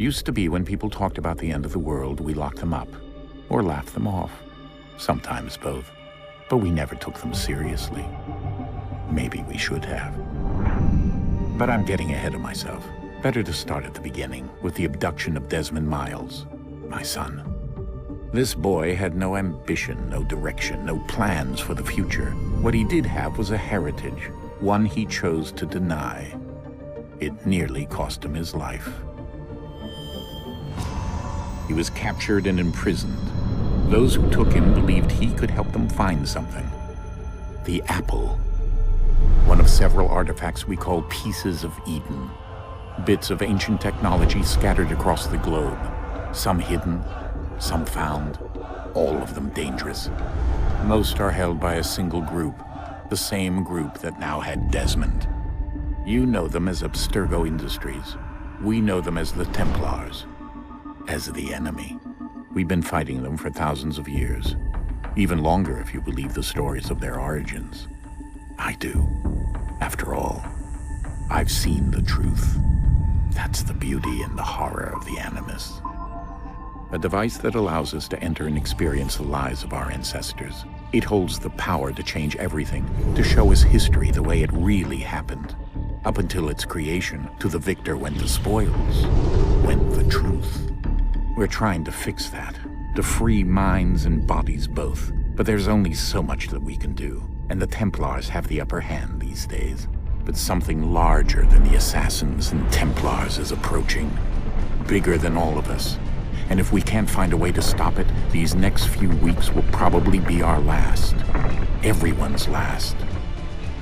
Used to be when people talked about the end of the world, we locked them up, or laughed them off. Sometimes both. But we never took them seriously. Maybe we should have. But I'm getting ahead of myself. Better to start at the beginning, with the abduction of Desmond Miles, my son. This boy had no ambition, no direction, no plans for the future. What he did have was a heritage, one he chose to deny. It nearly cost him his life. He was captured and imprisoned. Those who took him believed he could help them find something. The apple. One of several artifacts we call pieces of Eden. Bits of ancient technology scattered across the globe. Some hidden, some found, all of them dangerous. Most are held by a single group, the same group that now had Desmond. You know them as Abstergo Industries. We know them as the Templars, as the enemy. We've been fighting them for thousands of years, even longer if you believe the stories of their origins. I do. After all, I've seen the truth. That's the beauty and the horror of the Animus. A device that allows us to enter and experience the lives of our ancestors. It holds the power to change everything, to show us history the way it really happened. Up until its creation, to the victor went the spoils, went the truth. We're trying to fix that, to free minds and bodies both. But there's only so much that we can do, and the Templars have the upper hand these days. But something larger than the Assassins and Templars is approaching, bigger than all of us. And if we can't find a way to stop it, these next few weeks will probably be our last. Everyone's last.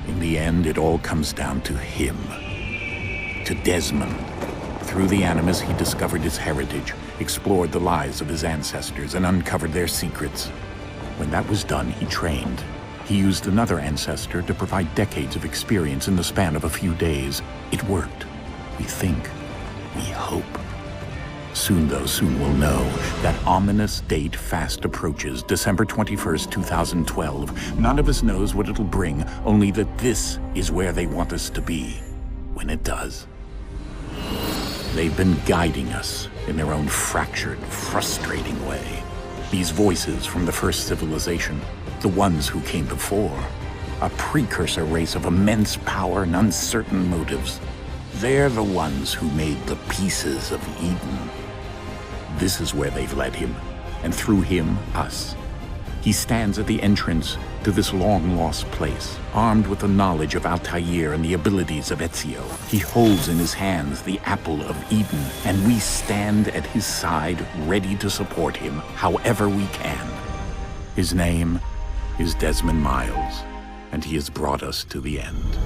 In the end, it all comes down to him. To Desmond. Through the Animus, he discovered his heritage, explored the lives of his ancestors, and uncovered their secrets. When that was done, he trained. He used another ancestor to provide decades of experience in the span of a few days. It worked. We think. We hope. Soon, though, soon we'll know. That ominous date fast approaches, December 21st, 2012. None of us knows what it'll bring, only that this is where they want us to be, when it does. They've been guiding us in their own fractured, frustrating way. These voices from the first civilization, the ones who came before, a precursor race of immense power and uncertain motives. They're the ones who made the pieces of Eden. This is where they've led him, and through him, us. He stands at the entrance to this long-lost place, armed with the knowledge of Altair and the abilities of Ezio. He holds in his hands the apple of Eden, and we stand at his side, ready to support him however we can. His name is Desmond Miles, and he has brought us to the end.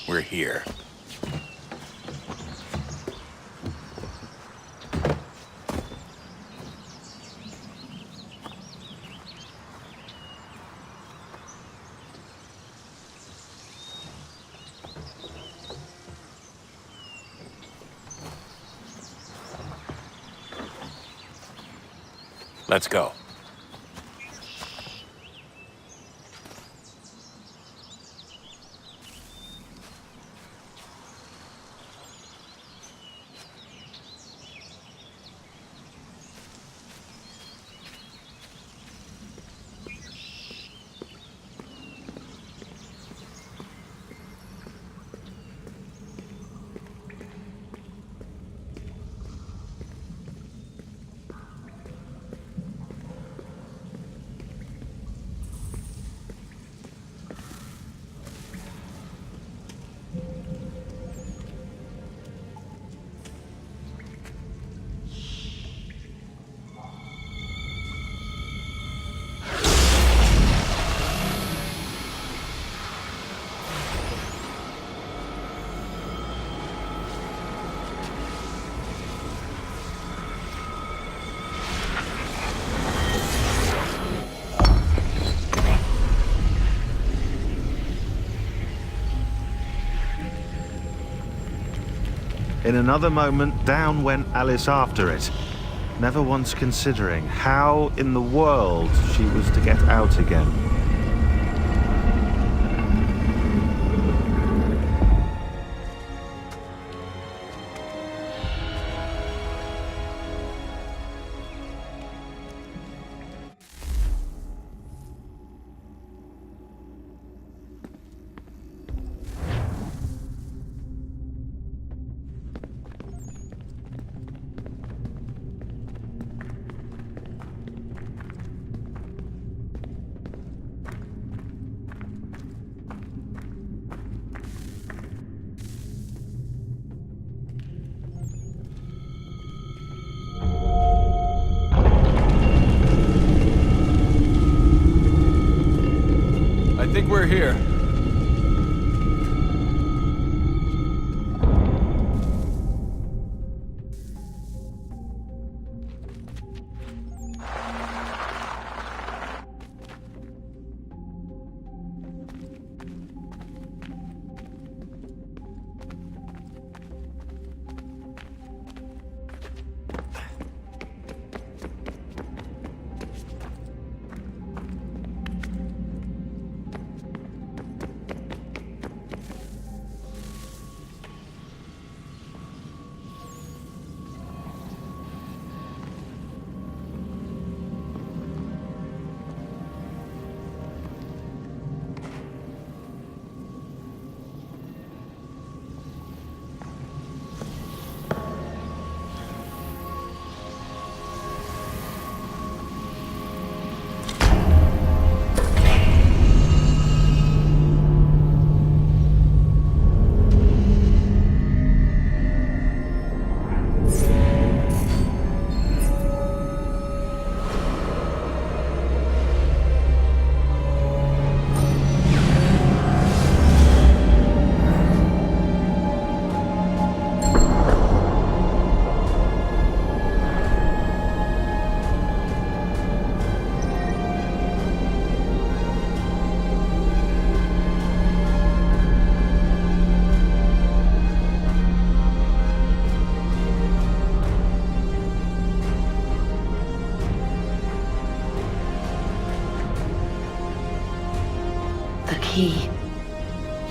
We're here. Let's go. In another moment, down went Alice after it, never once considering how in the world she was to get out again. I think we're here. The key.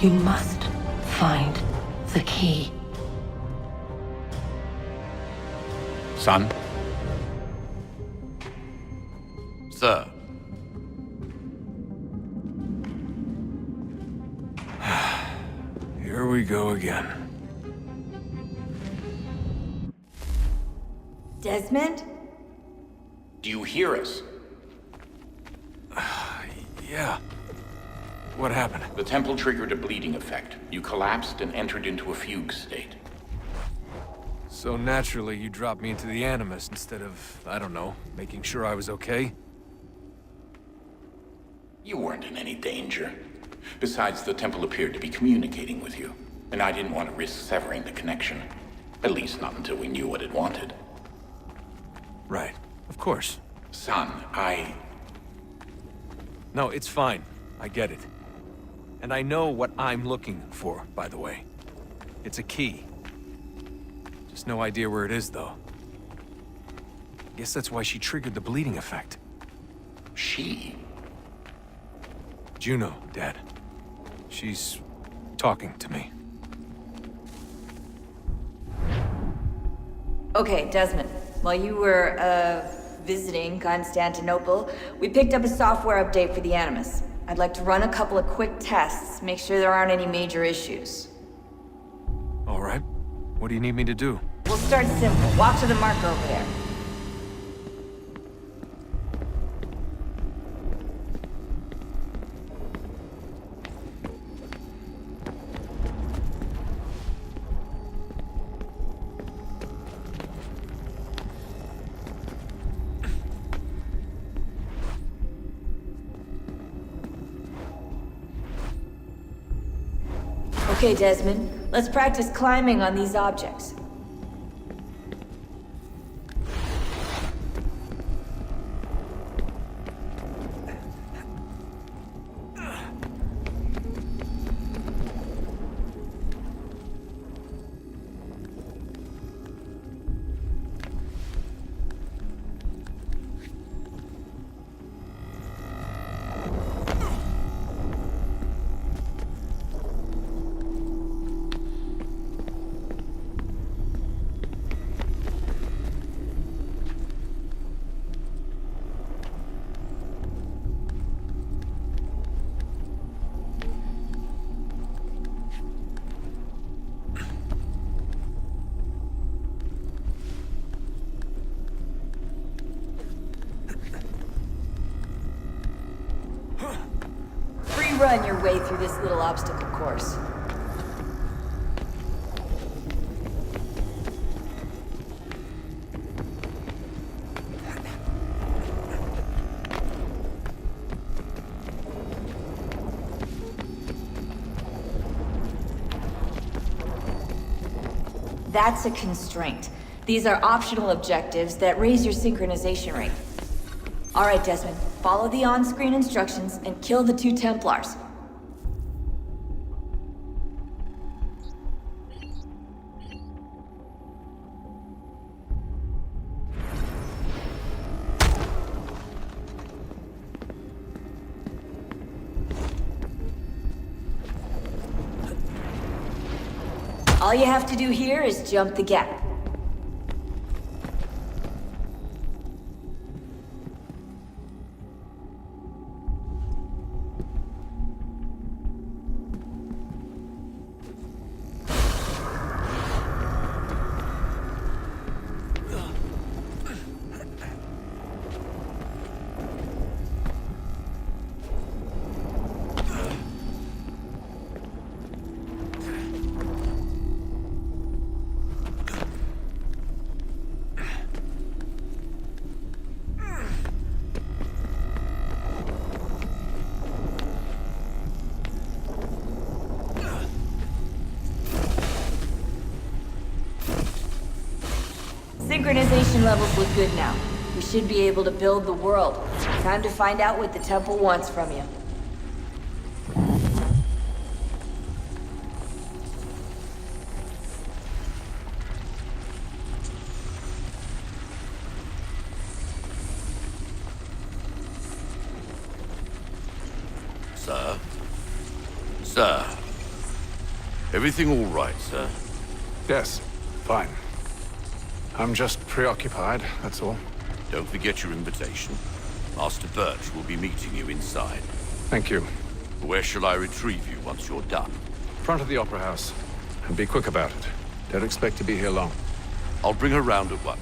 You must find the key. Son? Sir. Here we go again. Desmond? Do you hear us? Yeah. What happened? The temple triggered a bleeding effect. You collapsed and entered into a fugue state. So naturally, you dropped me into the Animus instead of, I don't know, making sure I was okay? You weren't in any danger. Besides, the temple appeared to be communicating with you, and I didn't want to risk severing the connection. At least not until we knew what it wanted. Right. Of course. Son, No, it's fine. I get it. And I know what I'm looking for, by the way. It's a key. Just no idea where it is, though. Guess that's why she triggered the bleeding effect. She? Juno, Dad. She's talking to me. Okay, Desmond. While you were, visiting Constantinople, we picked up a software update for the Animus. I'd like to run a couple of quick tests, make sure there aren't any major issues. All right. What do you need me to do? We'll start simple. Walk to the marker over there. Okay, Desmond. Let's practice climbing on these objects. run your way through this little obstacle course. That's a constraint. These are optional objectives that raise your synchronization rate. Alright, Desmond. Follow the on-screen instructions and kill the 2 Templars. All you have to do here is jump the gap. Synchronization levels look good now. We should be able to build the world. Time to find out what the temple wants from you. Sir? Sir? Everything all right, sir? Yes, fine. I'm just preoccupied, that's all. Don't forget your invitation. Master Birch will be meeting you inside. Thank you. Where shall I retrieve you once you're done? Front of the Opera House. And be quick about it. Don't expect to be here long. I'll bring her round at once.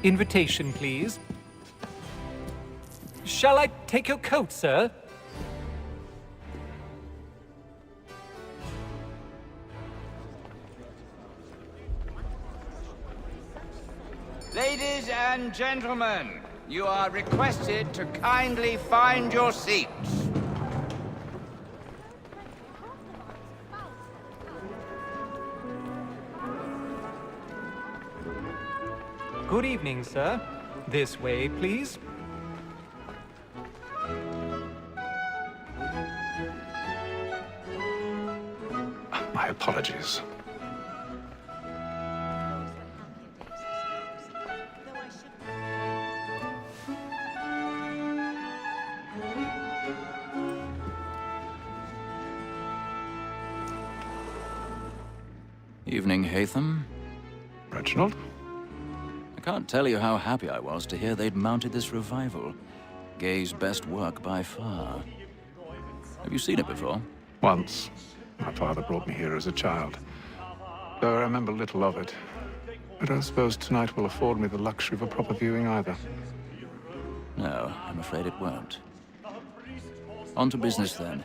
Invitation, please. Shall I take your coat, sir? Ladies and gentlemen, you are requested to kindly find your seats. Good evening, sir. This way, please. My apologies. Evening, Hatham. Reginald? I can't tell you how happy I was to hear they'd mounted this revival. Gay's best work by far. Have you seen it before? Once. My father brought me here as a child. Though I remember little of it. I don't suppose tonight will afford me the luxury of a proper viewing either. No, I'm afraid it won't. On to business, then.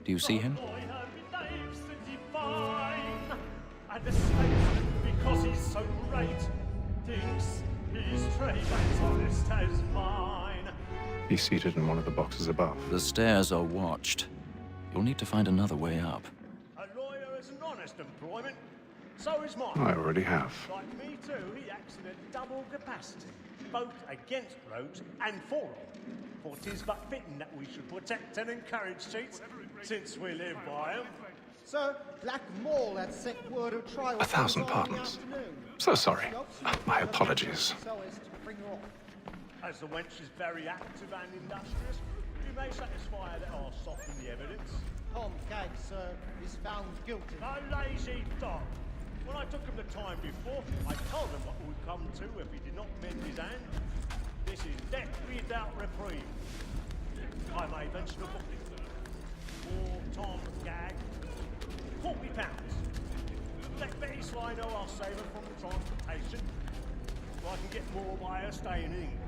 Do you see him? Because he's so great, thinks his trade as honest as mine. He's seated in one of the boxes above. The stairs are watched. You'll need to find another way up. A lawyer is an honest employment, so is mine. I already have. Like me too, he acts in a double capacity, both against rogues and for them. For 'tis but fitting that we should protect and encourage cheats, since we live by them. Sir, Black Mall had sent word of trial. 1,000 pardons. So sorry. My apologies. So as to bring her off. As the wench is very active and industrious, you may satisfy her that I'll soften the evidence. Tom Gag, sir, is found guilty. A lazy dog. When I took him the time before, I told him what would come to if he did not mend his hand. This is death without reprieve. I may mention a book. Or Tom Gag. £40. Let Betty Sly know I'll save her from the transportation, so I can get more by her staying in England.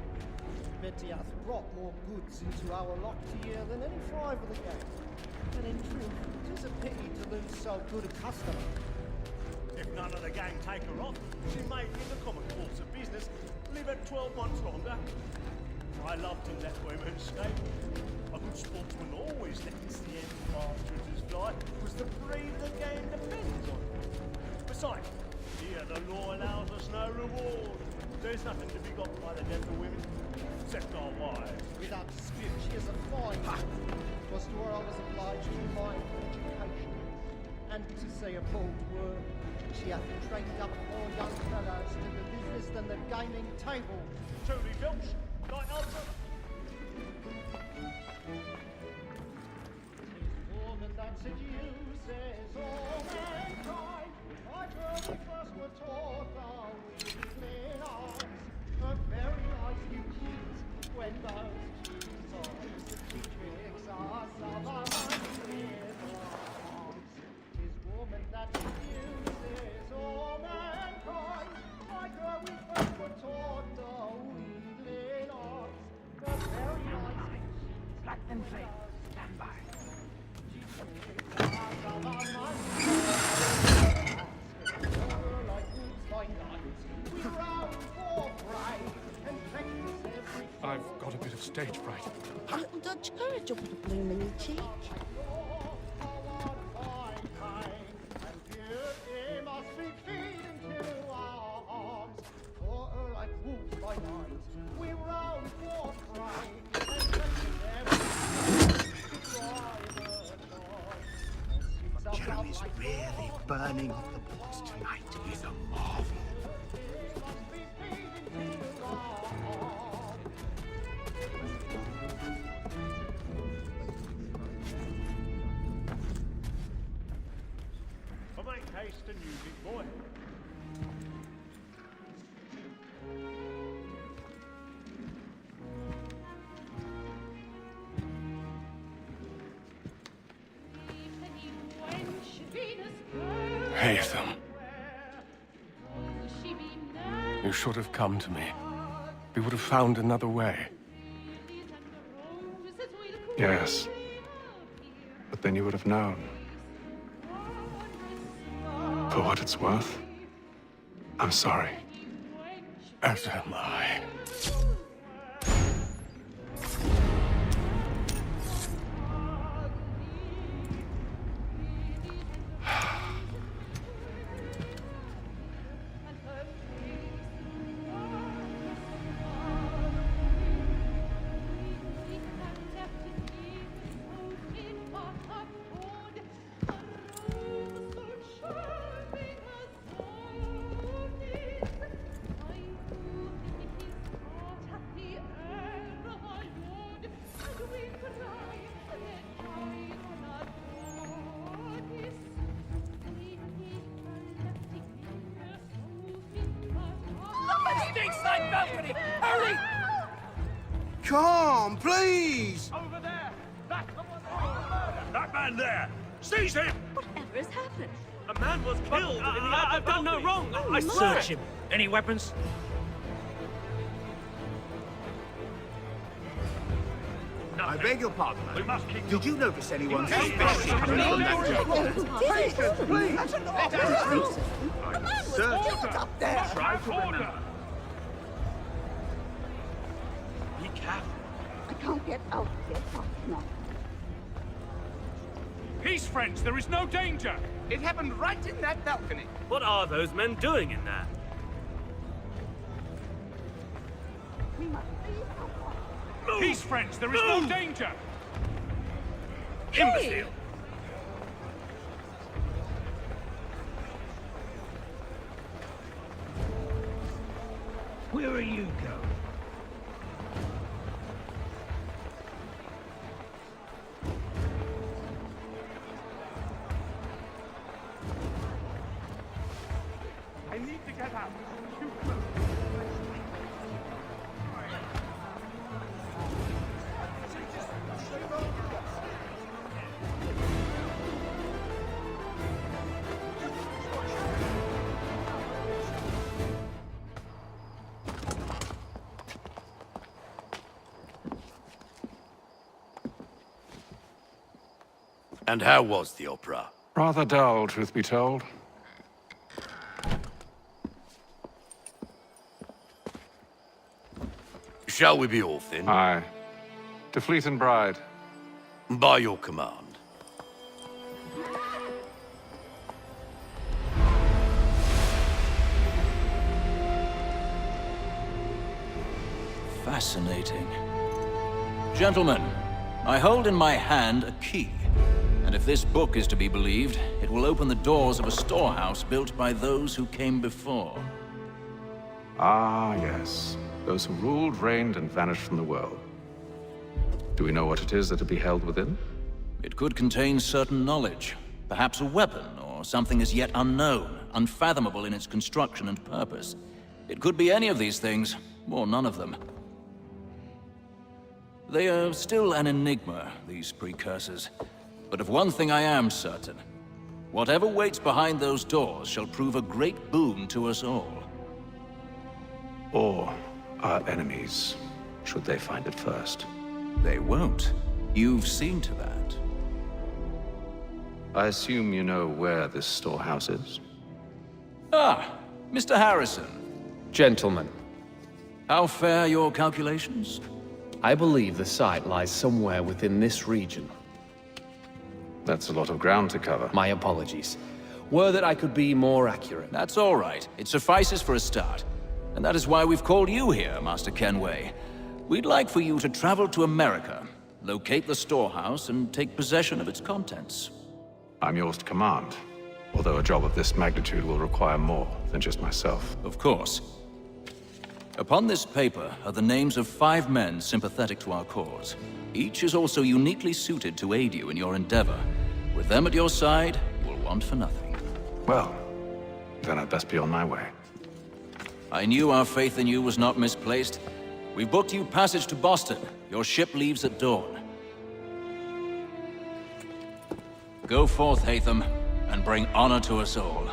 Betty hath brought more goods into our locked year than any five of the gang. And in truth, it is a pity to lose so good a customer. If none of the gang take her off, she may, in the common course of business, live at 12 months longer. I love to let women escape. A good sportsman always lets the end partridges fly, because the breed of the game depends on it. Besides, here the law allows us no reward. There's nothing to be got by the death of women, except our wives. Without dispute, she is a fine woman. 'Twas to her I was obliged to mind education. And to say a bold word, she hath trained up more young fellows to the business than the gaming table. Truly, Filch, right answer. Woman that seduces all mankind. I girl we first were taught our weakling arms. Her very eyes you cheat when those cheats eyes the tricks are some of arms. 'Tis woman that seduces all mankind. My girl we first were taught our weakling arms. Her very eyes you cheat. Black and flame, stand by. I've got a bit of stage fright. A little Dutch courage will put a bloom in your cheek. Jeremy's really burning up the books tonight. He's a marvel. I make haste and use it, boy. Haytham. You should have come to me. We would have found another way. Yes. But then you would have known. For what it's worth, I'm sorry. As am I. Hurry! Come, please! Over there! That's the one that man there! Seize him! Whatever has happened? A man was killed in the I've done no wrong. I search him. Any weapons? I beg your pardon, We must keep... did you notice anyone suspicious coming from that direction? Patience, please! That's an Search up there! Try to remember. Be careful. I can't get out here fast enough. Peace, friends. There is no danger. It happened right in that balcony. What are those men doing in there? We must leave our Peace, friends. There is no danger. Imbecile. Where are you going? I need to get out. And how was the opera? Rather dull, truth be told. Shall we be off then? Aye. To Fleet and Bride. By your command. Fascinating. Gentlemen, I hold in my hand a key. And if this book is to be believed, it will open the doors of a storehouse built by those who came before. Ah, yes. Those who ruled, reigned, and vanished from the world. Do we know what it is that will be held within? It could contain certain knowledge. Perhaps a weapon, or something as yet unknown, unfathomable in its construction and purpose. It could be any of these things, or none of them. They are still an enigma, these precursors. But of one thing I am certain. Whatever waits behind those doors shall prove a great boon to us all. Or our enemies, should they find it first. They won't. You've seen to that. I assume you know where this storehouse is? Ah, Mr. Harrison. Gentlemen, How fare your calculations? I believe the site lies somewhere within this region. That's a lot of ground to cover. My apologies. Were that I could be more accurate. That's all right. It suffices for a start. And that is why we've called you here, Master Kenway. We'd like for you to travel to America, locate the storehouse, and take possession of its contents. I'm yours to command, although a job of this magnitude will require more than just myself. Of course. Upon this paper are the names of 5 men sympathetic to our cause. Each is also uniquely suited to aid you in your endeavor. With them at your side, you will want for nothing. Well, then I'd best be on my way. I knew our faith in you was not misplaced. We've booked you passage to Boston. Your ship leaves at dawn. Go forth, Hatham, and bring honor to us all.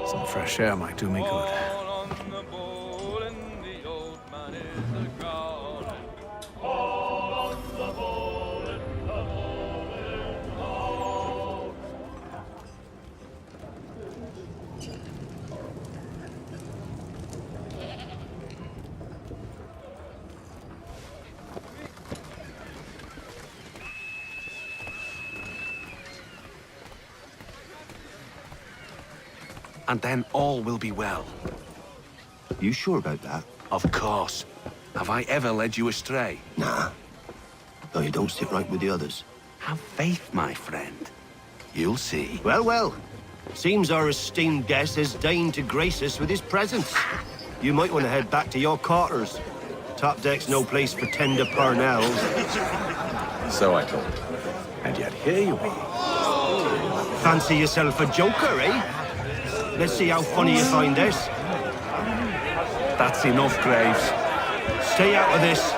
Some fresh air might do me good. And then all will be well. You sure about that? Of course. Have I ever led you astray? Nah. No, you don't sit right with the others. Have faith, my friend. You'll see. Well, well. Seems our esteemed guest has deigned to grace us with his presence. You might want to head back to your quarters. Top deck's no place for tender parnells. So I thought. And yet here you are. Fancy yourself a joker, eh? Let's see how funny you find this. That's enough, Graves. Stay out of this.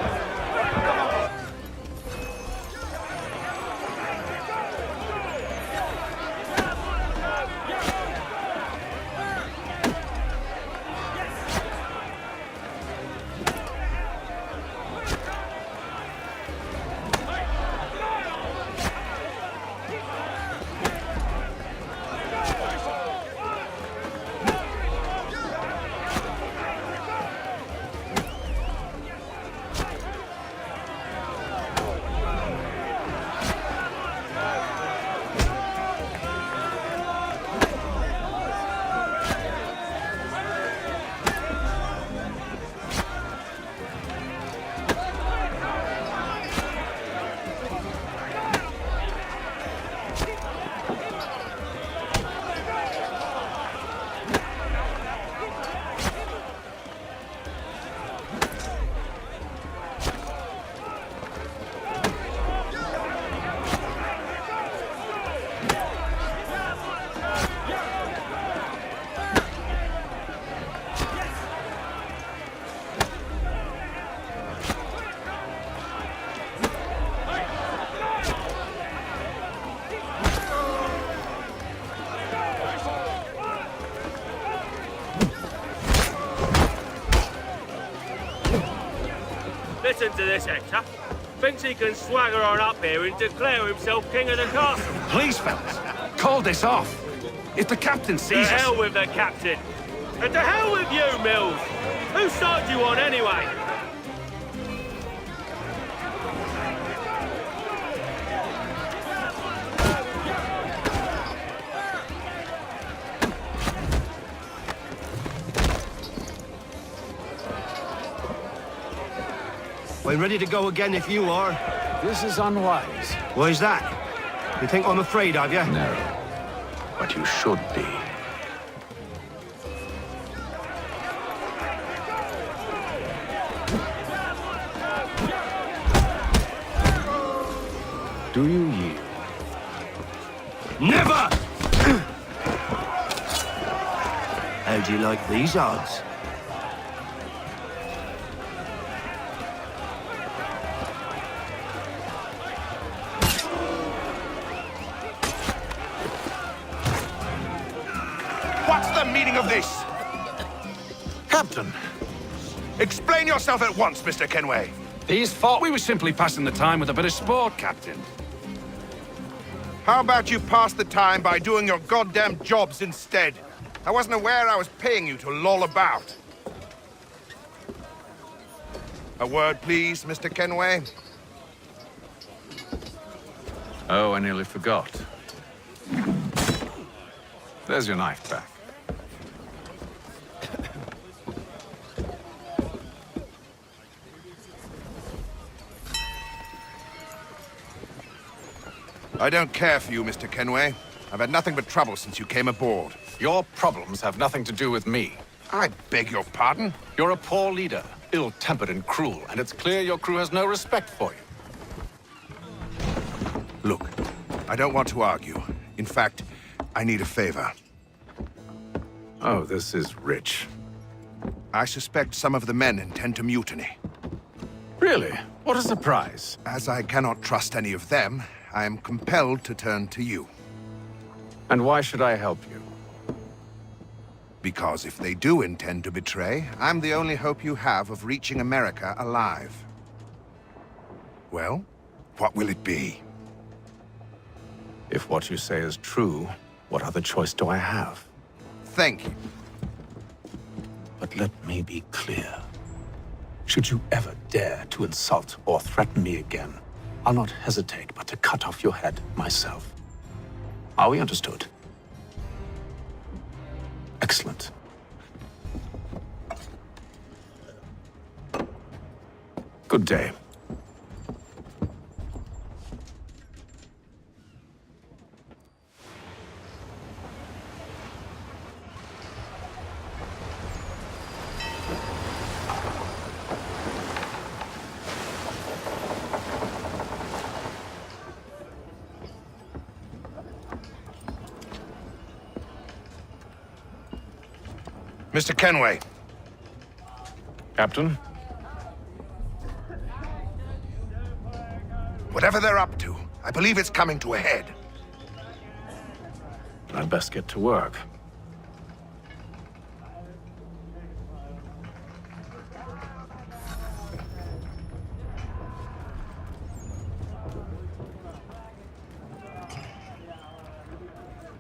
Listen to this, Hector. Thinks he can swagger on up here and declare himself king of the castle. Please, fellas, call this off. If the captain To sees us... hell with the captain. And to hell with you, Mills. Whose side you on, anyway? We're ready to go again if you are. This is unwise. Why is that? You think I'm afraid of you? No, but you should be. Do you yield? Never! How do you like these odds? What's the meaning of this? Captain! Explain yourself at once, Mr. Kenway. These thought we were simply passing the time with a bit of sport, Captain. How about you pass the time by doing your goddamn jobs instead? I wasn't aware I was paying you to loll about. A word, please, Mr. Kenway. Oh, I nearly forgot. There's your knife back. I don't care for you, Mr. Kenway. I've had nothing but trouble since you came aboard. Your problems have nothing to do with me. I beg your pardon? You're a poor leader, ill-tempered and cruel, and it's clear your crew has no respect for you. Look, I don't want to argue. In fact, I need a favor. Oh, this is rich. I suspect some of the men intend to mutiny. Really? What a surprise. As I cannot trust any of them, I am compelled to turn to you. And why should I help you? Because if they do intend to betray, I'm the only hope you have of reaching America alive. Well, what will it be? If what you say is true, what other choice do I have? Thank you. But let me be clear. Should you ever dare to insult or threaten me again, I'll not hesitate but to cut off your head myself. Are we understood? Excellent. Good day. Mr. Kenway. Captain? Whatever they're up to, I believe it's coming to a head. I'd best get to work.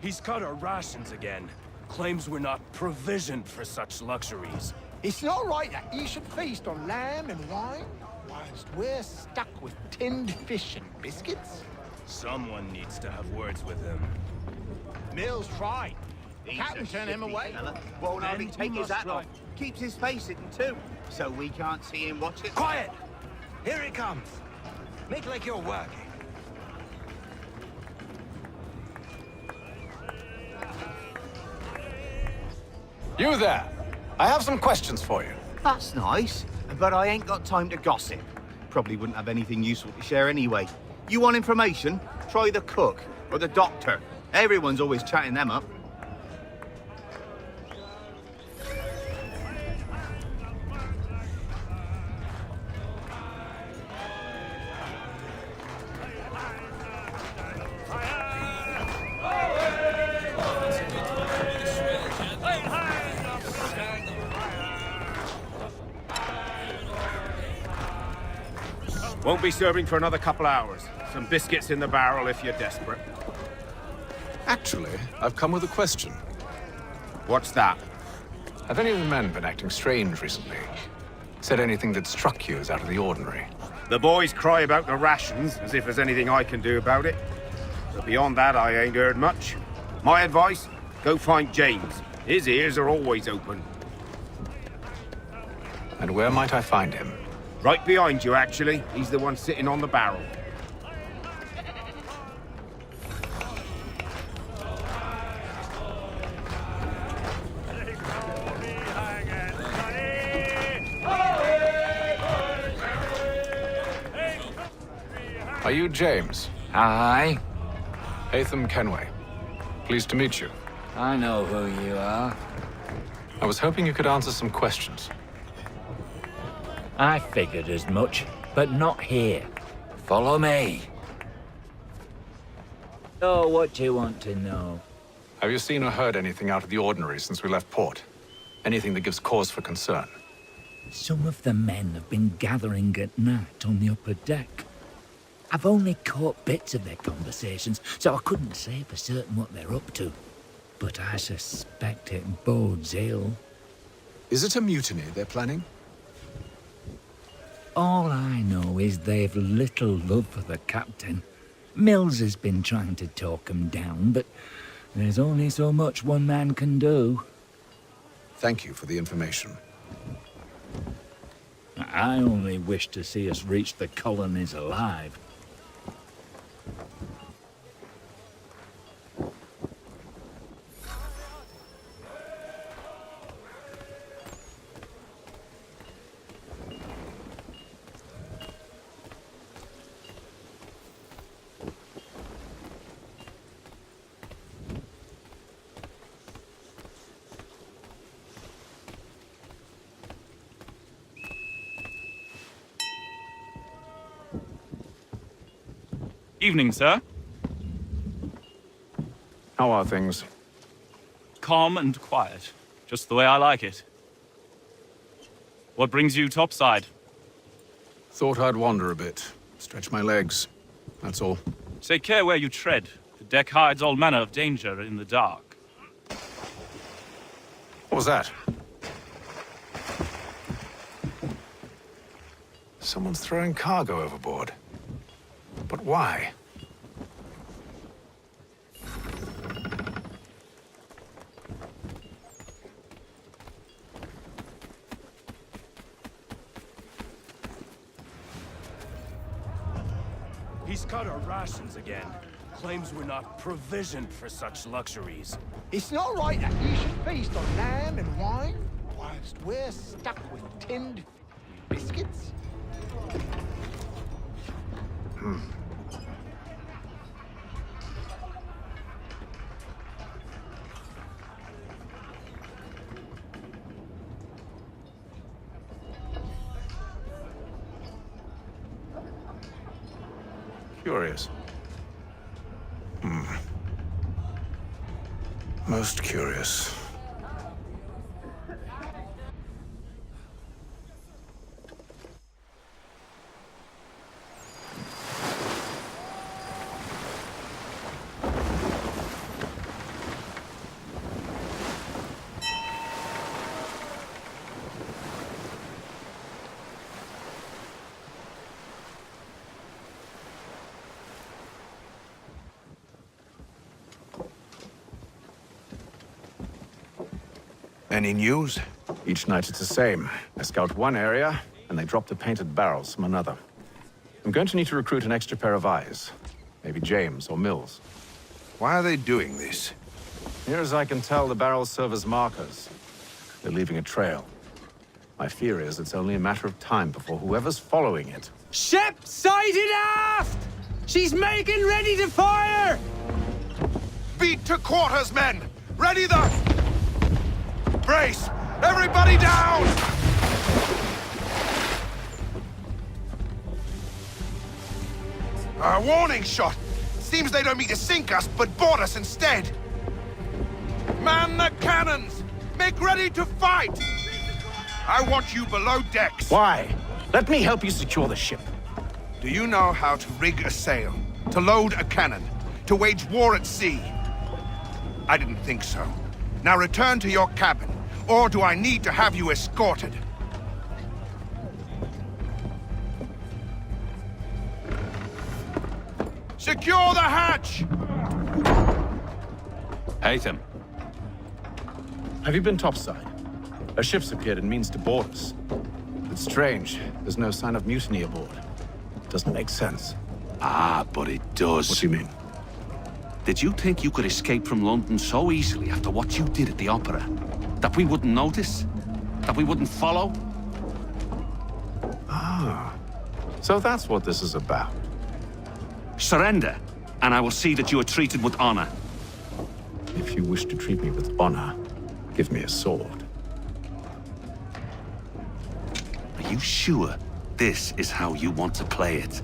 He's cut our rations again. Claims we're not provisioned for such luxuries. It's not right that you should feast on lamb and wine, whilst we're stuck with tinned fish and biscuits. Someone needs to have words with him. Mills tried. Captain turned him away. Won't hardly Men take his must hat try. off. Keeps his face hidden too, so we can't see him watch it. Quiet! Here he comes. Make like you're working. You there! I have some questions for you. That's nice, but I ain't got time to gossip. Probably wouldn't have anything useful to share anyway. You want information? Try the cook or the doctor. Everyone's always chatting them up. Won't be serving for another couple hours. Some biscuits in the barrel if you're desperate. Actually, I've come with a question. What's that? Have any of the men been acting strange recently? Said anything that struck you as out of the ordinary? The boys cry about the rations, as if there's anything I can do about it. But beyond that, I ain't heard much. My advice? Go find James. His ears are always open. And where might I find him? Right behind you, actually. He's the one sitting on the barrel. Are you James? Aye. Hatham Kenway. Pleased to meet you. I know who you are. I was hoping you could answer some questions. I figured as much, but not here. Follow me. So what do you want to know? Have you seen or heard anything out of the ordinary since we left port? Anything that gives cause for concern? Some of the men have been gathering at night on the upper deck. I've only caught bits of their conversations, so I couldn't say for certain what they're up to. But I suspect it bodes ill. Is it a mutiny they're planning? All I know is they've little love for the captain. Mills has been trying to talk 'em down, but there's only so much one man can do. Thank you for the information. I only wish to see us reach the colonies alive. Evening, sir. How are things? Calm and quiet. Just the way I like it. What brings you topside? Thought I'd wander a bit. Stretch my legs. That's all. Take care where you tread. The deck hides all manner of danger in the dark. What was that? Someone's throwing cargo overboard. But why? He's cut our rations again. Claims we're not provisioned for such luxuries. It's not right that you should feast on lamb and wine whilst we're stuck with tinned biscuits. Curious. Most curious. Any news? Each night it's the same. I scout one area, and they drop the painted barrels from another. I'm going to need to recruit an extra pair of eyes. Maybe James or Mills. Why are they doing this? Near as I can tell, the barrels serve as markers. They're leaving a trail. My fear is it's only a matter of time before whoever's following it... Ship sighted aft! She's making ready to fire! Beat to quarters, men! Ready the... Brace! Everybody down! A warning shot! Seems they don't mean to sink us, but board us instead! Man the cannons! Make ready to fight! I want you below decks! Why? Let me help you secure the ship. Do you know how to rig a sail? To load a cannon? To wage war at sea? I didn't think so. Now return to your cabin, or do I need to have you escorted? Secure the hatch! Haytham. Have you been topside? A ship's appeared and means to board us. It's strange. There's no sign of mutiny aboard. Doesn't make sense. Ah, but it does. What do you mean? Did you think you could escape from London so easily after what you did at the opera? That we wouldn't notice? That we wouldn't follow? Ah. So that's what this is about. Surrender, and I will see that you are treated with honor. If you wish to treat me with honor, give me a sword. Are you sure this is how you want to play it?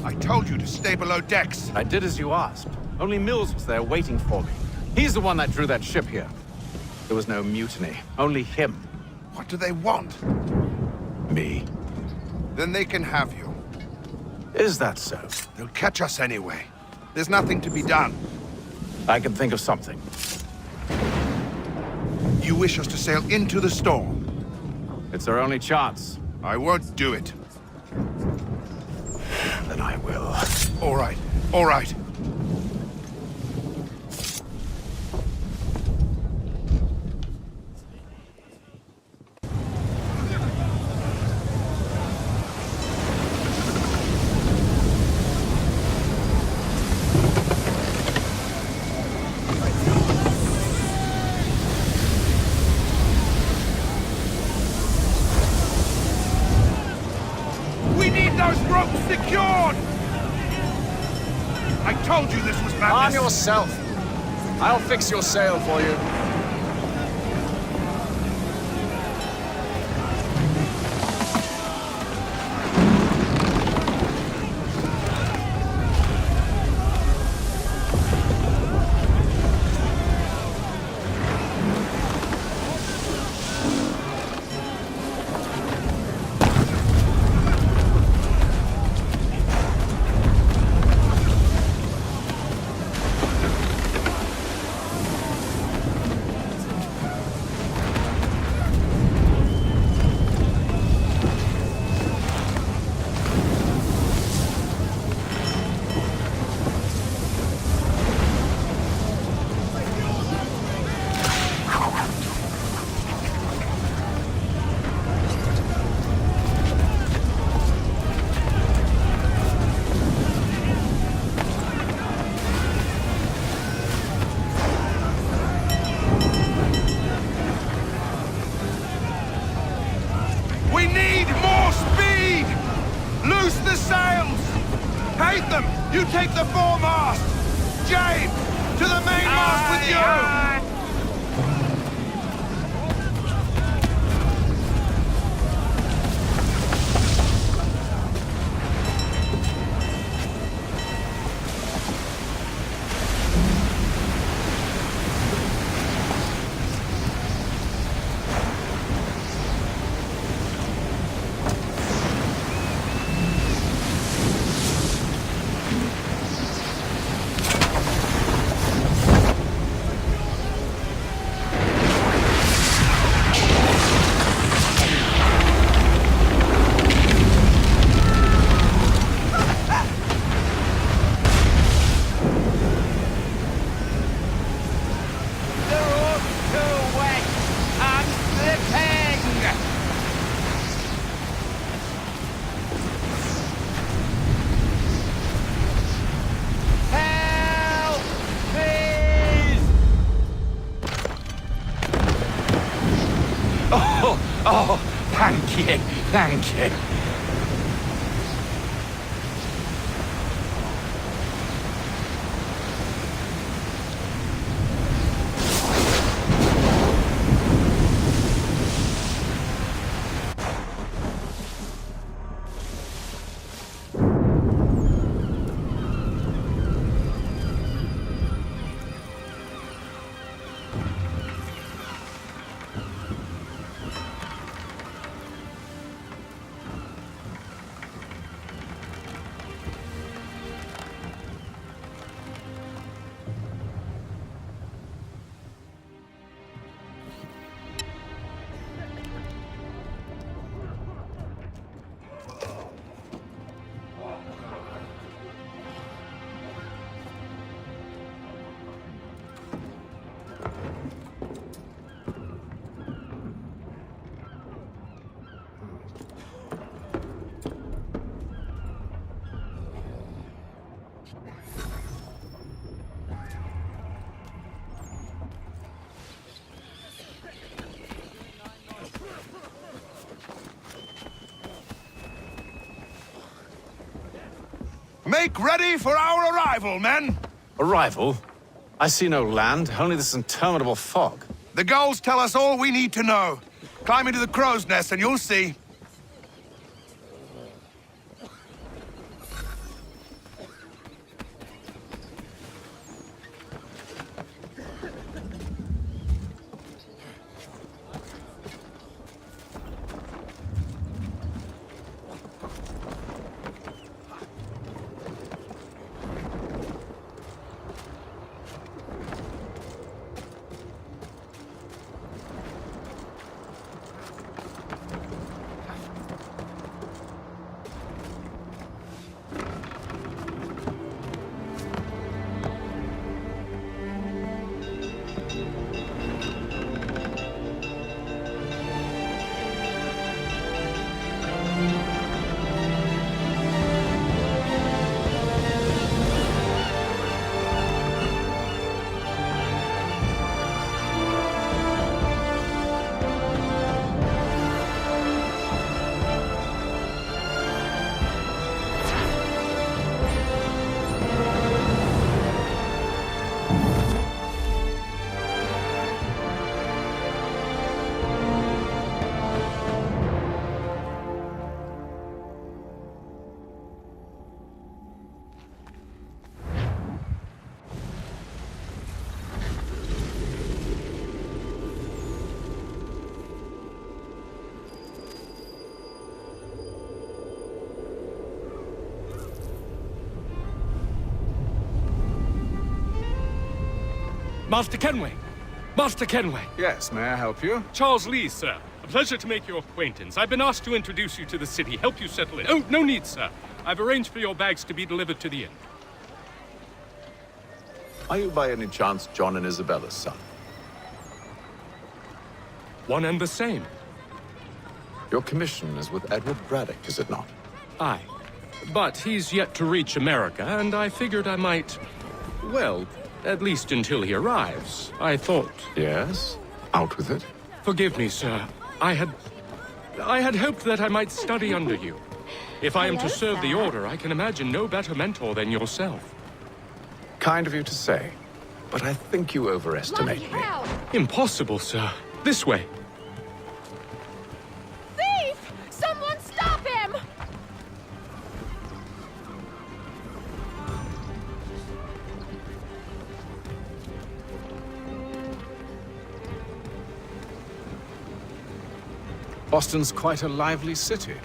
I told you to stay below decks. I did as you asked. Only Mills was there waiting for me. He's the one that drew that ship here. There was no mutiny, only him. What do they want? Me. Then they can have you. Is that so? They'll catch us anyway. There's nothing to be done. I can think of something. You wish us to sail into the storm? It's our only chance. I won't do it. Then I will. All right, all right. We need those ropes secured! I told you this was madness! Arm yourself! I'll fix your sail for you. We need more speed! Loose the sails! Haytham, you take the foremast! James, to the mainmast with you! Thank you. Make ready for our arrival, men! Arrival? I see no land, only this interminable fog. The gulls tell us all we need to know. Climb into the crow's nest and you'll see. Master Kenway! Master Kenway! Yes, may I help you? Charles Lee, sir. A pleasure to make your acquaintance. I've been asked to introduce you to the city, help you settle in. Oh, no need, sir. I've arranged for your bags to be delivered to the inn. Are you by any chance John and Isabella's son? One and the same. Your commission is with Edward Braddock, is it not? Aye. But he's yet to reach America, and I figured I might... well, at least until he arrives, I thought. Yes? Out with it. Forgive me, sir. I had hoped that I might study under you. If I am to serve the Order, I can imagine no better mentor than yourself. Kind of you to say, but I think you overestimate me. Impossible, sir. This way. Thief! Someone stop him! Boston's quite a lively city.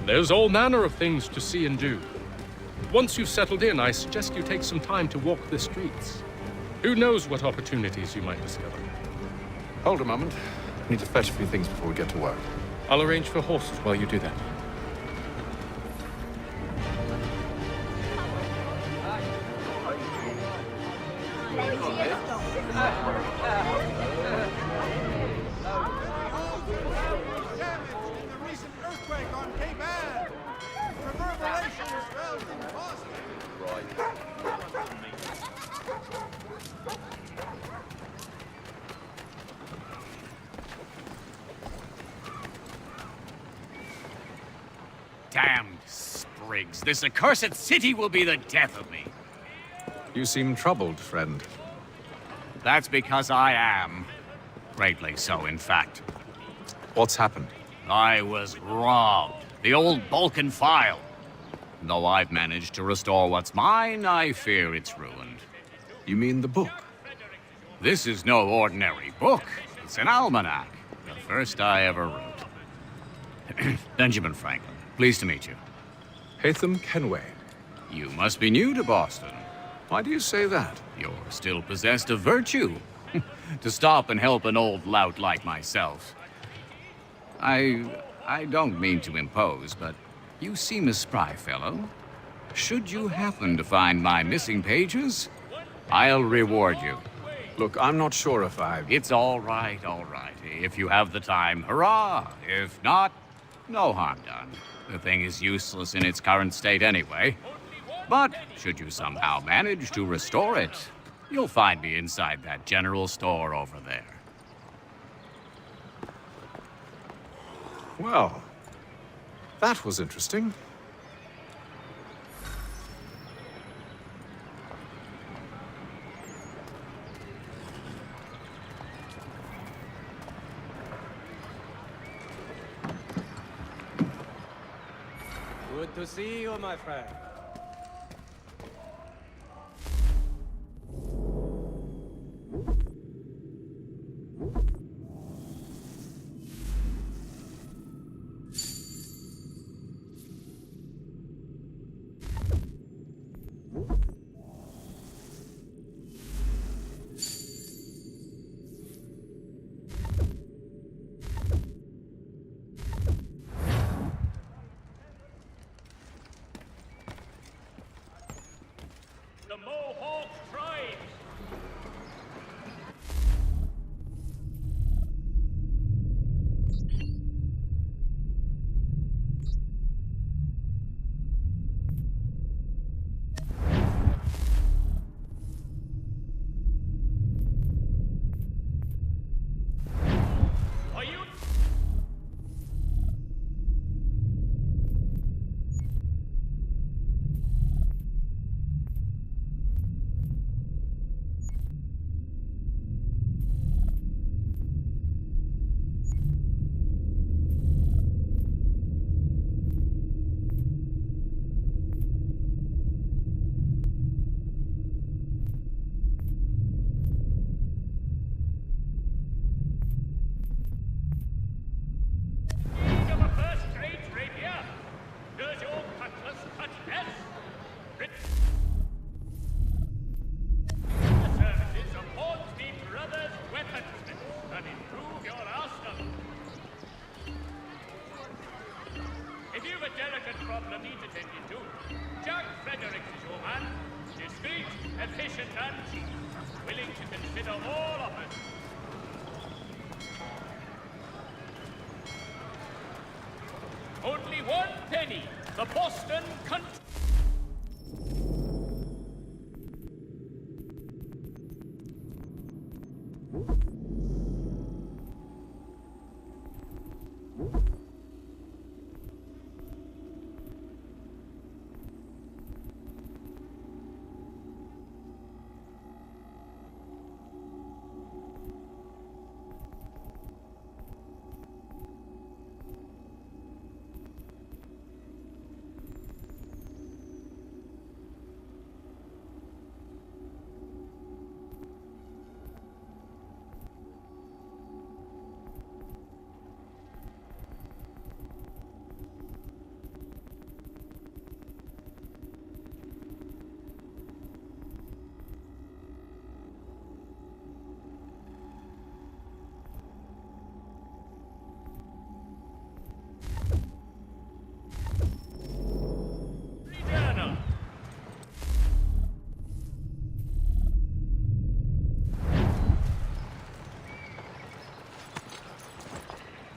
There's all manner of things to see and do. Once you've settled in, I suggest you take some time to walk the streets. Who knows what opportunities you might discover. Hold a moment. I need to fetch a few things before we get to work. I'll arrange for horses while you do that. Damned sprigs. This accursed city will be the death of me. You seem troubled, friend. That's because I am. Greatly so, in fact. What's happened? I was robbed. The old Balkan file. Though I've managed to restore what's mine, I fear it's ruined. You mean the book? This is no ordinary book. It's an almanac. The first I ever wrote. Benjamin Franklin, pleased to meet you. Hatham Kenway. You must be new to Boston. Why do you say that? You're still possessed of virtue. To stop and help an old lout like myself. I don't mean to impose, but you seem a spry fellow. Should you happen to find my missing pages, I'll reward you. Look, I'm not sure if It's all right, all right. If you have the time, hurrah! If not, no harm done. The thing is useless in its current state anyway. But should you somehow manage to restore it, you'll find me inside that general store over there. Well, that was interesting. Good to see you, my friend. The Mohawk tribes! Are you... Efficient and willing to consider all offers. Only 1 penny. The Boston Country.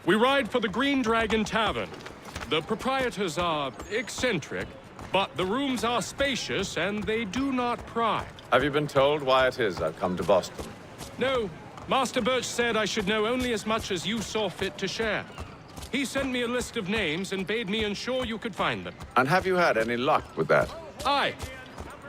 We ride for the Green Dragon Tavern. The proprietors are eccentric, but the rooms are spacious and they do not pry. Have you been told why it is I've come to Boston? No. Master Birch said I should know only as much as you saw fit to share. He sent me a list of names and bade me ensure you could find them. And have you had any luck with that? Aye.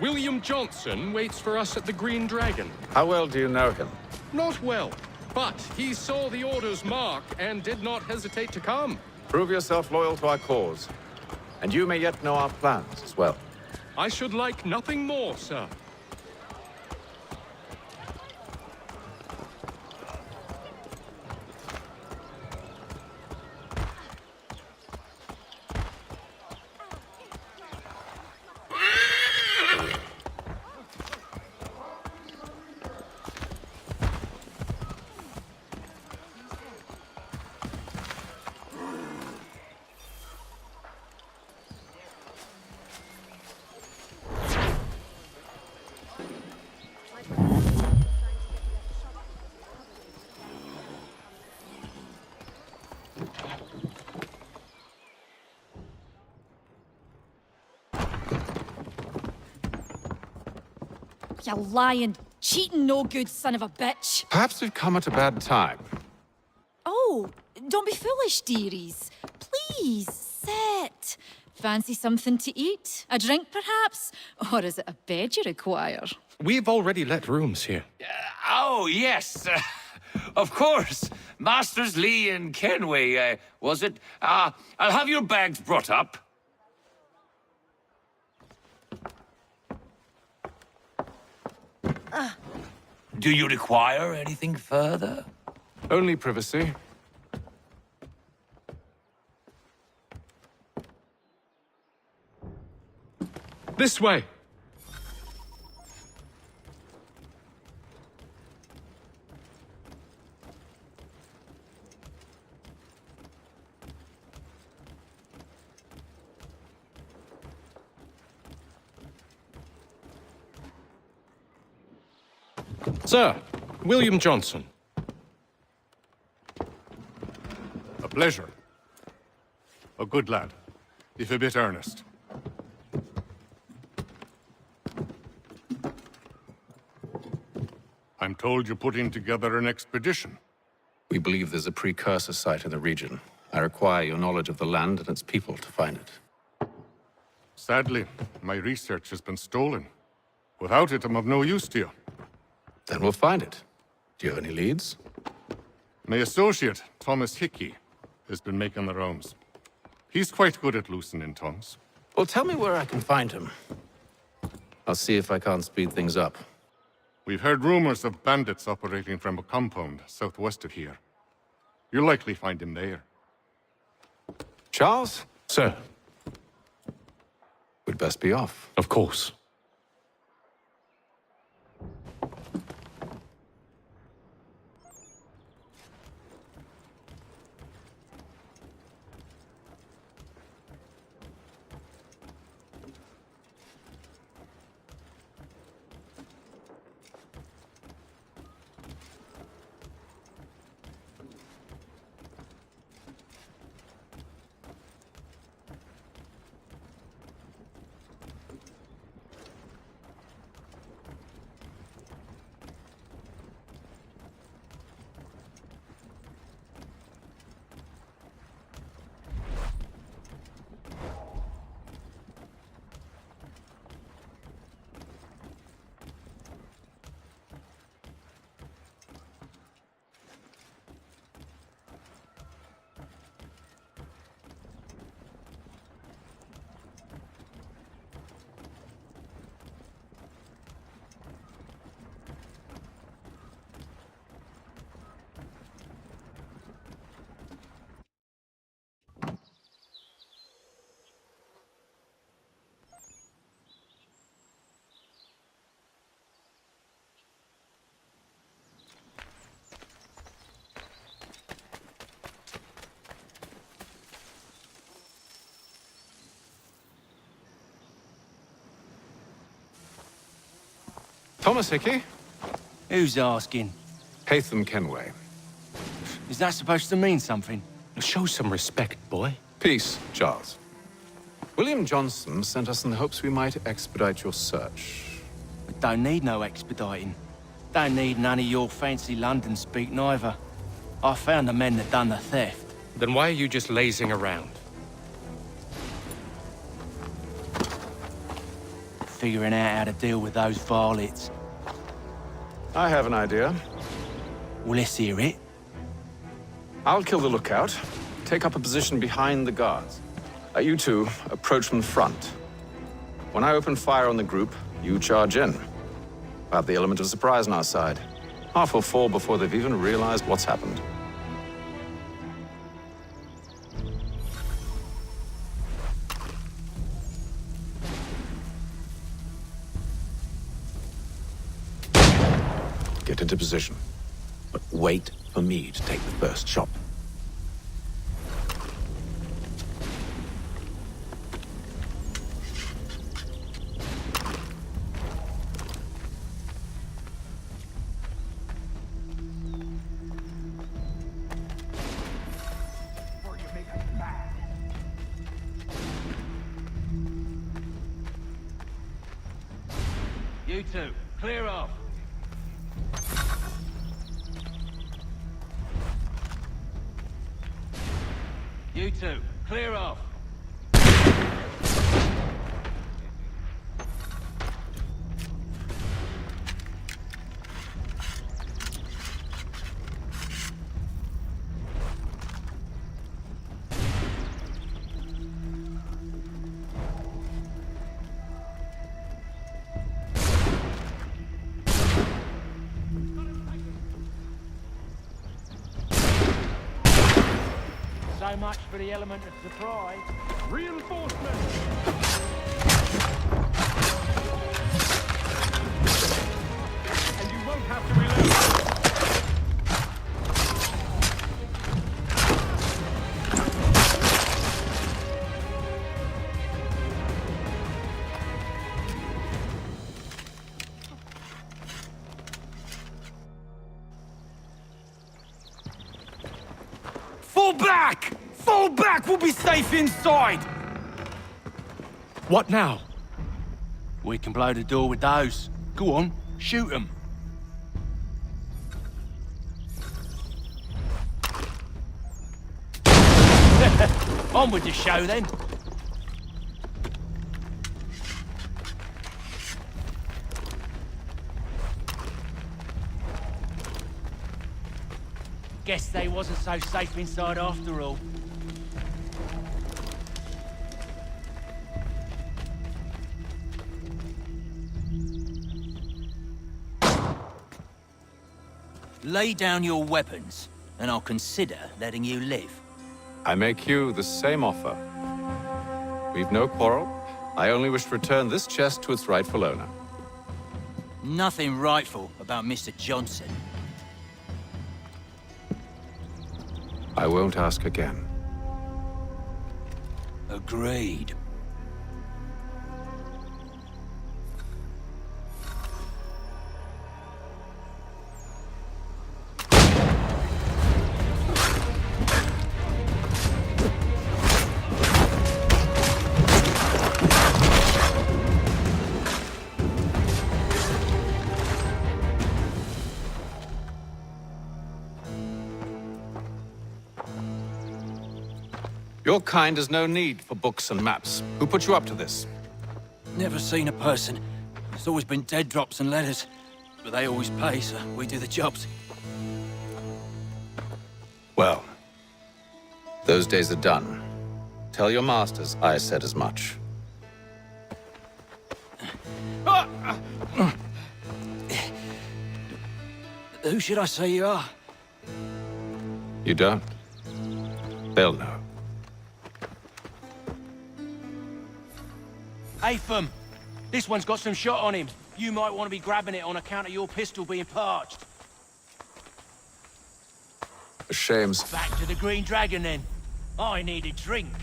William Johnson waits for us at the Green Dragon. How well do you know him? Not well, but he saw the order's mark and did not hesitate to come. Prove yourself loyal to our cause. And you may yet know our plans as well. I should like nothing more, sir. You lying, cheating, no good son of a bitch. Perhaps we've come at a bad time. Oh, don't be foolish, dearies. Please, sit. Fancy something to eat? A drink, perhaps? Or is it a bed you require? We've already let rooms here. Oh, yes. Of course. Masters Lee and Kenway, was it? I'll have your bags brought up. Do you require anything further? Only privacy. This way. Sir, William Johnson. A pleasure. A good lad, if a bit earnest. I'm told you're putting together an expedition. We believe there's a precursor site in the region. I require your knowledge of the land and its people to find it. Sadly, my research has been stolen. Without it, I'm of no use to you. Then we'll find it. Do you have any leads? My associate, Thomas Hickey, has been making the rounds. He's quite good at loosening tongues. Well, tell me where I can find him. I'll see if I can't speed things up. We've heard rumors of bandits operating from a compound southwest of here. You'll likely find him there. Charles? Sir. We'd best be off. Of course. Thomas Hickey? Who's asking? Haytham Kenway. Is that supposed to mean something? Show some respect, boy. Peace, Charles. William Johnson sent us in the hopes we might expedite your search. We don't need no expediting. Don't need none of your fancy London speak neither. I found the men that done the theft. Then why are you just lazing around? Figuring out how to deal with those varlets. I have an idea. Well, let's hear it. I'll kill the lookout, take up a position behind the guards. You two approach from the front. When I open fire on the group, you charge in. We'll have the element of surprise on our side. Half will fall before they've even realized what's happened. Get into position, but wait for me to take the first shot. You two, clear off. You two, clear off. So much for the element of surprise. Reinforcements! And you won't have to reload. Fall back! Fall back! We'll be safe inside! What now? We can blow the door with those. Go on, shoot them. On with the show then. Guess they wasn't so safe inside after all. Lay down your weapons, and I'll consider letting you live. I make you the same offer. We've no quarrel. I only wish to return this chest to its rightful owner. Nothing rightful about Mr. Johnson. I won't ask again. Agreed. Your kind has no need for books and maps. Who put you up to this? Never seen a person. It's always been dead drops and letters. But they always pay, so we do the jobs. Well, those days are done. Tell your masters I said as much. Who should I say you are? You don't? They'll know. Atham, this one's got some shot on him. You might want to be grabbing it on account of your pistol being parched. A shame. Back to the Green Dragon then. I need a drink.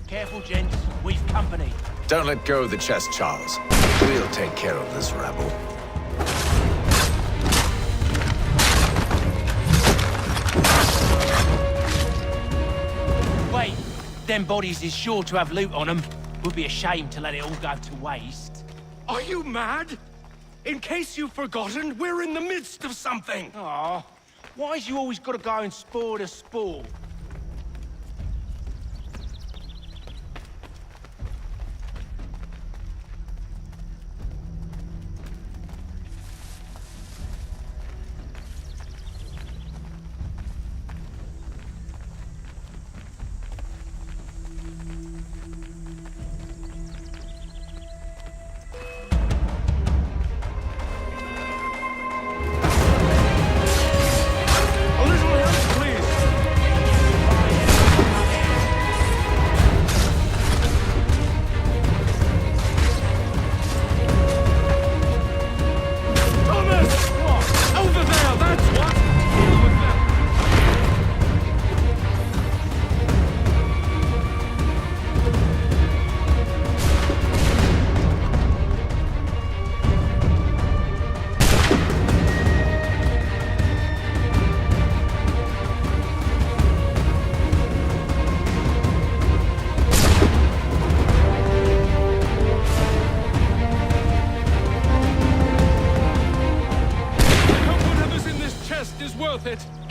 Careful, gents. We've company. Don't let go of the chest, Charles. We'll take care of this rabble. Wait, they're them bodies is sure to have loot on them. Would be a shame to let it all go to waste. Are you mad? In case you've forgotten, we're in the midst of something! Aw, why's you always gotta go and spoil the sport?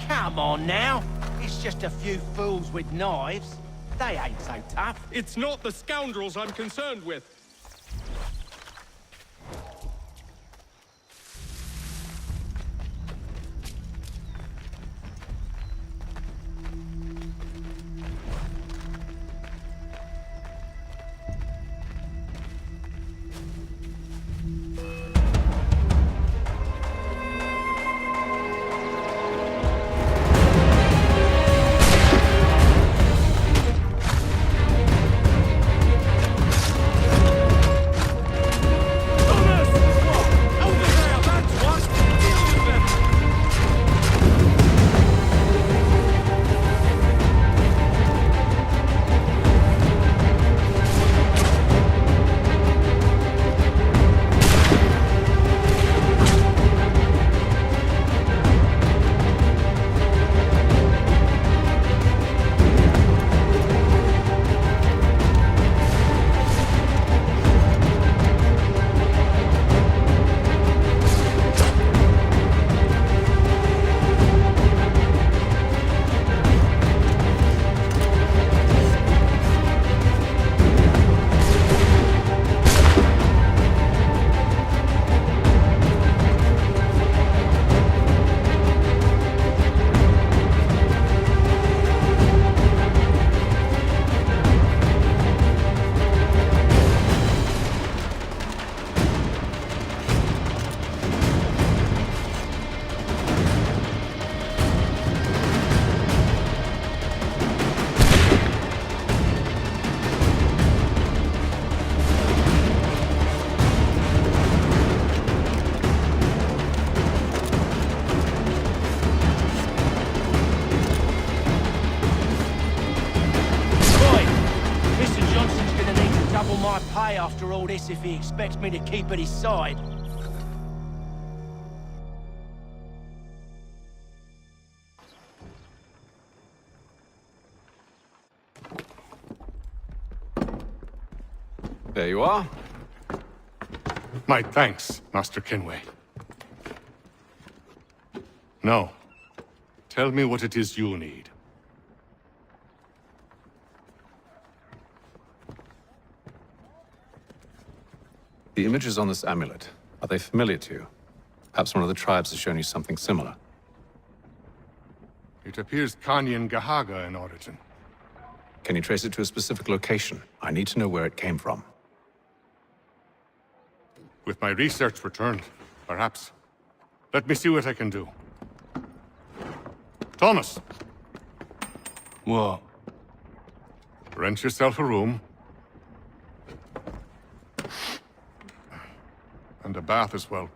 Come on now. It's just a few fools with knives. They ain't so tough. It's not the scoundrels I'm concerned with. After all this, if he expects me to keep at his side. There you are. My thanks, Master Kenway. Now, tell me what it is you need. The images on this amulet, are they familiar to you? Perhaps one of the tribes has shown you something similar. It appears Kanyan Gahaga in origin. Can you trace it to a specific location? I need to know where it came from. With my research returned, perhaps. Let me see what I can do. Thomas! What? Rent yourself a room. And a bath as well.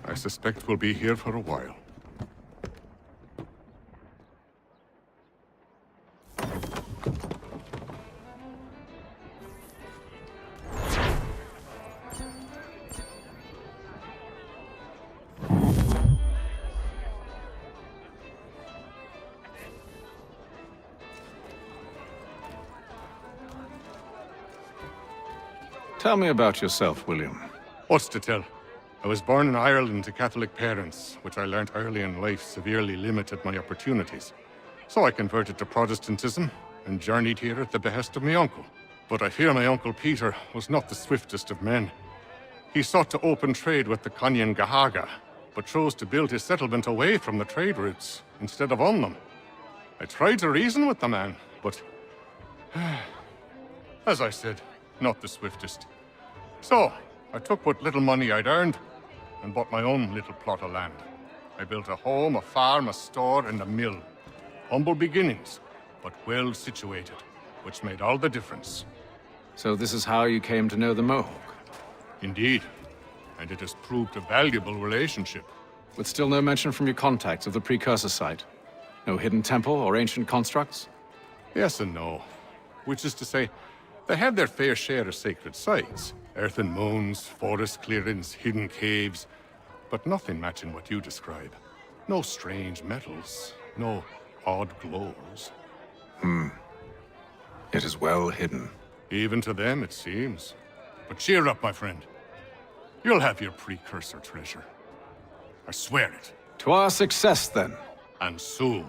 I suspect we'll be here for a while. Tell me about yourself, William. What's to tell? I was born in Ireland to Catholic parents, which I learnt early in life severely limited my opportunities. So I converted to Protestantism and journeyed here at the behest of my uncle. But I fear my uncle Peter was not the swiftest of men. He sought to open trade with the Conyan Gahaga, but chose to build his settlement away from the trade routes instead of on them. I tried to reason with the man, but as I said, not the swiftest. So, I took what little money I'd earned and bought my own little plot of land. I built a home, a farm, a store, and a mill. Humble beginnings, but well situated, which made all the difference. So this is how you came to know the Mohawk? Indeed, and it has proved a valuable relationship. With still no mention from your contacts of the precursor site? No hidden temple or ancient constructs? Yes and no. Which is to say, they have their fair share of sacred sites. Earthen mounds, forest clearings, hidden caves, but nothing matching what you describe. No strange metals, no odd glows. It is well hidden. Even to them, it seems. But cheer up, my friend. You'll have your precursor treasure. I swear it. To our success, then. And soon.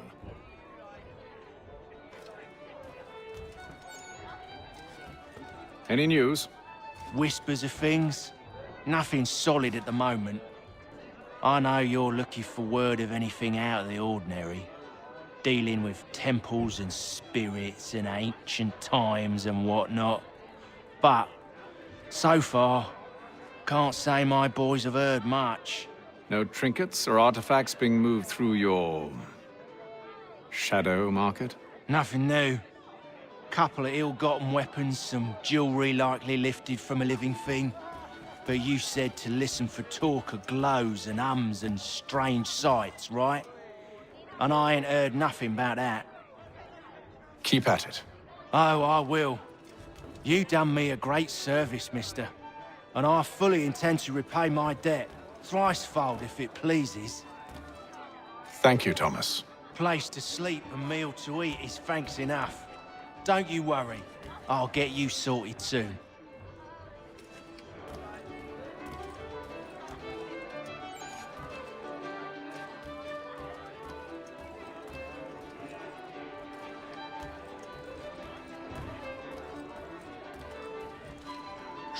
Any news? Whispers of things. Nothing solid at the moment. I know you're looking for word of anything out of the ordinary. Dealing with temples and spirits and ancient times and whatnot. But, so far, can't say my boys have heard much. No trinkets or artifacts being moved through your... shadow market? Nothing new. Couple of ill-gotten weapons, some jewelry likely lifted from a living thing. But you said to listen for talk of glows and ums and strange sights, right? And I ain't heard nothing about that. Keep at it. Oh, I will. You done me a great service, mister. And I fully intend to repay my debt. Thricefold, if it pleases. Thank you, Thomas. Place to sleep and meal to eat is thanks enough. Don't you worry. I'll get you sorted soon.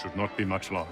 Should not be much longer.